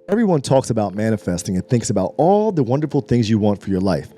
Everyone talks about manifesting and thinks about all the wonderful things you want for your life.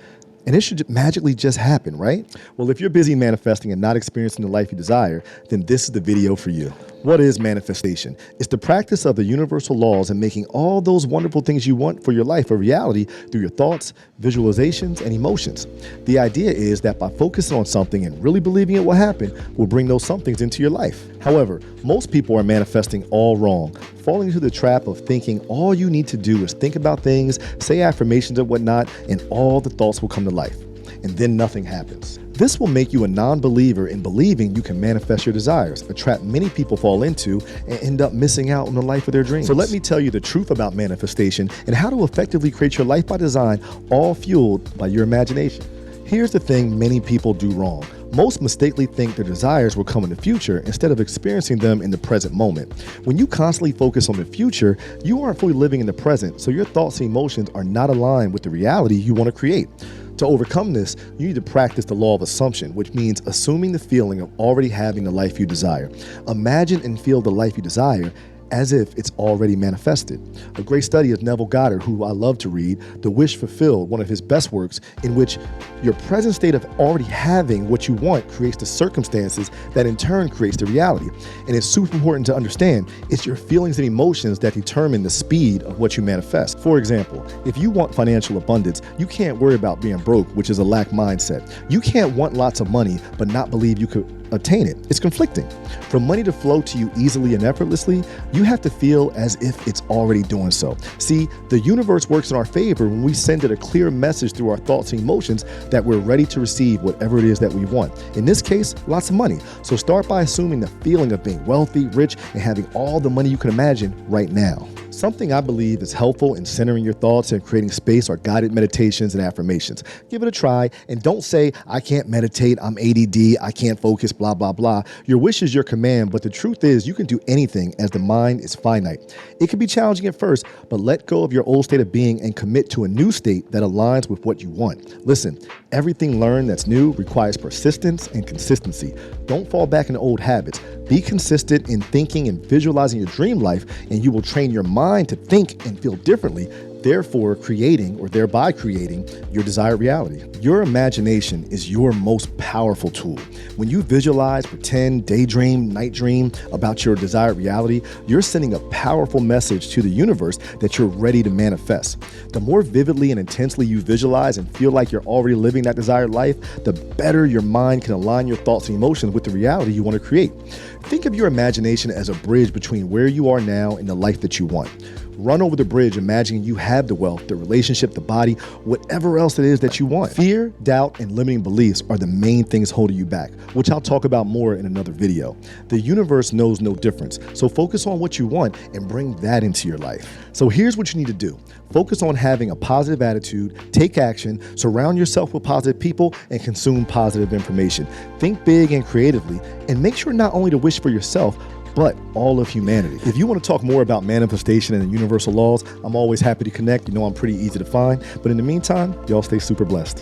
And it should magically just happen, right? Well, if you're busy manifesting and not experiencing the life you desire, then this is the video for you. What is manifestation? It's the practice of the universal laws and making all those wonderful things you want for your life a reality through your thoughts, visualizations, and emotions. The idea is that by focusing on something and really believing it will happen, will bring those somethings into your life. However, most people are manifesting all wrong, falling into the trap of thinking all you need to do is think about things, say affirmations and whatnot, and all the thoughts will come to life. And then nothing happens. This will make you a non-believer in believing you can manifest your desires, a trap many people fall into and end up missing out on the life of their dreams. So let me tell you the truth about manifestation and how to effectively create your life by design, all fueled by your imagination. Here's the thing many people do wrong. Most mistakenly think their desires will come in the future instead of experiencing them in the present moment. When you constantly focus on the future, you aren't fully living in the present, so your thoughts and emotions are not aligned with the reality you want to create. To overcome this, you need to practice the law of assumption, which means assuming the feeling of already having the life you desire. Imagine and feel the life you desire as if it's already manifested. A great study of Neville Goddard, who I love to read, The Wish Fulfilled, one of his best works, in which your present state of already having what you want creates the circumstances that in turn creates the reality. And it's super important to understand it's your feelings and emotions that determine the speed of what you manifest. For example, if you want financial abundance, you can't worry about being broke, which is a lack mindset. You can't want lots of money but not believe you could attain it. It's conflicting. For money to flow to you easily and effortlessly, you have to feel as if it's already doing so. See, the universe works in our favor when we send it a clear message through our thoughts and emotions that we're ready to receive whatever it is that we want. In this case, lots of money. So start by assuming the feeling of being wealthy, rich, and having all the money you can imagine right now. Something I believe is helpful in centering your thoughts and creating space are guided meditations and affirmations. Give it a try and don't say, I can't meditate, I'm ADD, I can't focus, blah, blah, blah. Your wish is your command, but the truth is you can do anything as the mind is finite. It can be challenging at first, but let go of your old state of being and commit to a new state that aligns with what you want. Listen, everything learned that's new requires persistence and consistency. Don't fall back into old habits. Be consistent in thinking and visualizing your dream life, and you will train your mind to think and feel differently, therefore thereby creating your desired reality. Your imagination is your most powerful tool. When you visualize, pretend, daydream, night dream about your desired reality, you're sending a powerful message to the universe that you're ready to manifest. The more vividly and intensely you visualize and feel like you're already living that desired life, the better your mind can align your thoughts and emotions with the reality you want to create. Think of your imagination as a bridge between where you are now and the life that you want. Run over the bridge, imagining you have the wealth, the relationship, the body, whatever else it is that you want. Fear, doubt, and limiting beliefs are the main things holding you back, which I'll talk about more in another video. The universe knows no difference, so focus on what you want and bring that into your life. So here's what you need to do. Focus on having a positive attitude, take action, surround yourself with positive people, and consume positive information. Think big and creatively, and make sure not only to wish for yourself, but all of humanity. If you want to talk more about manifestation and the universal laws, I'm always happy to connect. You know I'm pretty easy to find. But in the meantime, y'all stay super blessed.